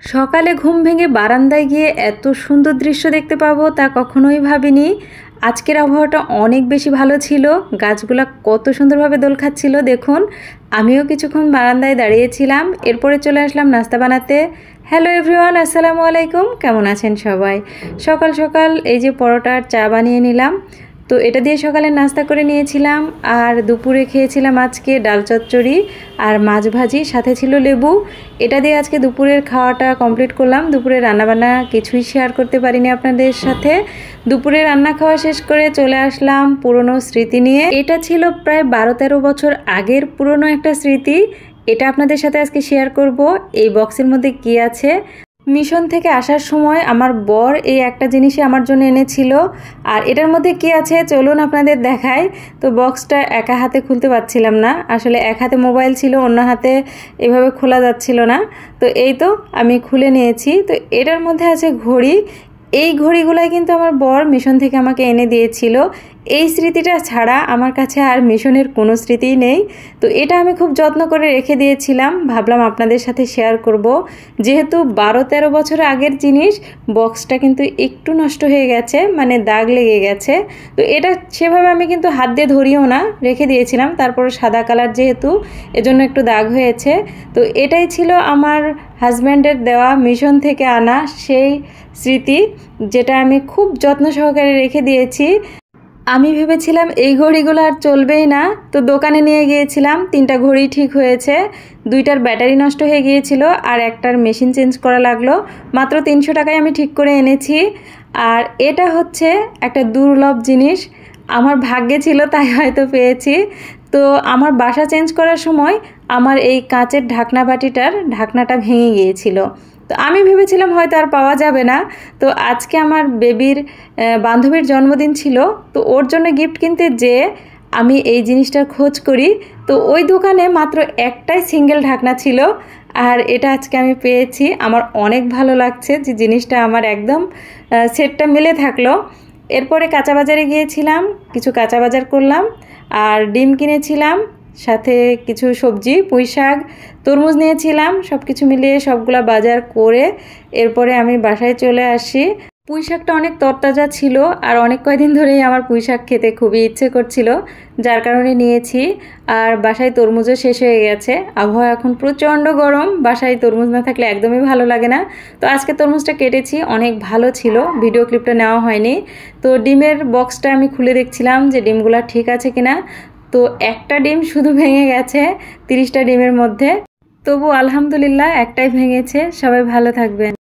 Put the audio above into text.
সকালে ঘুম ভেঙে বারান্দায় গিয়ে এত সুন্দর দৃশ্য দেখতে পাবো তা কখনোই ভাবিনি। আজকের আবহাওয়াটা অনেক বেশি ভালো ছিল, গাছগুলা কত সুন্দরভাবে দোল খাচ্ছিল দেখুন। আমিও কিছুক্ষণ বারান্দায় দাঁড়িয়েছিলাম, এরপরে চলে আসলাম নাস্তা বানাতে। হ্যালো এভরিওয়ান, আসসালামু আলাইকুম, কেমন আছেন সবাই? সকাল সকাল এই যে পরোটা আর চা বানিয়ে নিলাম, তো এটা দিয়ে সকালে নাস্তা করে নিয়েছিলাম। আর দুপুরে খেয়েছিলাম আজকে ডাল চচ্চড়ি আর মাছ ভাজি, সাথে ছিল লেবু। এটা দিয়ে আজকে দুপুরের খাওয়াটা কমপ্লিট করলাম। দুপুরে রান্নাবান্না কিছুই শেয়ার করতে পারিনি আপনাদের সাথে। দুপুরে রান্না খাওয়া শেষ করে চলে আসলাম পুরনো স্মৃতি নিয়ে। এটা ছিল প্রায় 12-13 বছর আগের পুরনো একটা স্মৃতি, এটা আপনাদের সাথে আজকে শেয়ার করব। এই বক্সের মধ্যে কি আছে, মিশন থেকে আসার সময় আমার বর এই একটা জিনিসই আমার জন্য এনেছিল। আর এটার মধ্যে কি আছে চলুন আপনাদের দেখাই। তো বক্সটা একা হাতে খুলতে পারছিলাম না, আসলে এক হাতে মোবাইল ছিল, অন্য হাতে এভাবে খোলা যাচ্ছিল না। তো এই তো আমি খুলে নিয়েছি। তো এটার মধ্যে আছে ঘড়ি। এই ঘড়িগুলাই কিন্তু আমার বর মিশন থেকে আমাকে এনে দিয়েছিল। এই স্মৃতিটা ছাড়া আমার কাছে আর মিশনের কোনো স্মৃতিই নেই। তো এটা আমি খুব যত্ন করে রেখে দিয়েছিলাম, ভাবলাম আপনাদের সাথে শেয়ার করব। যেহেতু 12-13 বছর আগের জিনিস, বক্সটা কিন্তু একটু নষ্ট হয়ে গেছে, মানে দাগ লেগে গেছে। তো এটা সেভাবে আমি কিন্তু হাত দিয়ে ধরিও না, রেখে দিয়েছিলাম। তারপর সাদা কালার যেহেতু, এজন্য একটু দাগ হয়েছে। তো এটাই ছিল আমার হাজব্যান্ডের দেওয়া মিশন থেকে আনা সেই স্মৃতি, যেটা আমি খুব যত্ন সহকারে রেখে দিয়েছি। আমি ভেবেছিলাম এই ঘড়িগুলো আর চলবেই না, তো দোকানে নিয়ে গিয়েছিলাম। 3টা ঘড়ি ঠিক হয়েছে, 2টার ব্যাটারি নষ্ট হয়ে গিয়েছিল আর একটার মেশিন চেঞ্জ করা লাগলো। মাত্র 300 টাকায় আমি ঠিক করে এনেছি। আর এটা হচ্ছে একটা দুর্লভ জিনিস, আমার ভাগ্যে ছিল তাই হয়তো পেয়েছি। তো আমার বাসা চেঞ্জ করার সময় আমার এই কাঁচের ঢাকনা বাটিটার ঢাকনাটা ভেঙে গিয়েছিল। তো আমি ভেবেছিলাম হয়তো আর পাওয়া যাবে না। তো আজকে আমার বেবির বান্ধবীর জন্মদিন ছিল, তো ওর জন্য গিফট কিনতে যেয়ে আমি এই জিনিসটার খোঁজ করি। তো ওই দোকানে মাত্র একটাই সিঙ্গেল ঢাকনা ছিল, আর এটা আজকে আমি পেয়েছি। আমার অনেক ভালো লাগছে যে জিনিসটা আমার একদম সেটটা মিলে থাকলো। এরপরে কাঁচা বাজারে গিয়েছিলাম, কিছু কাঁচা বাজার করলাম আর ডিম কিনেছিলাম, সাথে কিছু সবজি, পুঁই শাক, তরমুজ নিয়েছিলাম। সব কিছু মিলিয়ে সবগুলা বাজার করে এরপরে আমি বাসায় চলে আসি। পুঁই শাকটা অনেক তরতাজা ছিল, আর অনেক কয়দিন ধরেই আমার পুঁই শাক খেতে খুবই ইচ্ছে করছিল, যার কারণে নিয়েছি। আর বাসায় তরমুজও শেষ হয়ে গেছে, আবহাওয়া এখন প্রচণ্ড গরম, বাসায় তরমুজ না থাকলে একদমই ভালো লাগে না। তো আজকে তরমুজটা কেটেছি, অনেক ভালো ছিল, ভিডিও ক্লিপটা নেওয়া হয়নি। তো ডিমের বক্সটা আমি খুলে দেখছিলাম যে ডিমগুলো ঠিক আছে কিনা। তো একটা ডিম শুধু ভেঙে গেছে 30টা ডিমের মধ্যে, তবু আলহামদুলিল্লাহ একটাই ভেঙেছে। সবাই ভালো থাকবেন।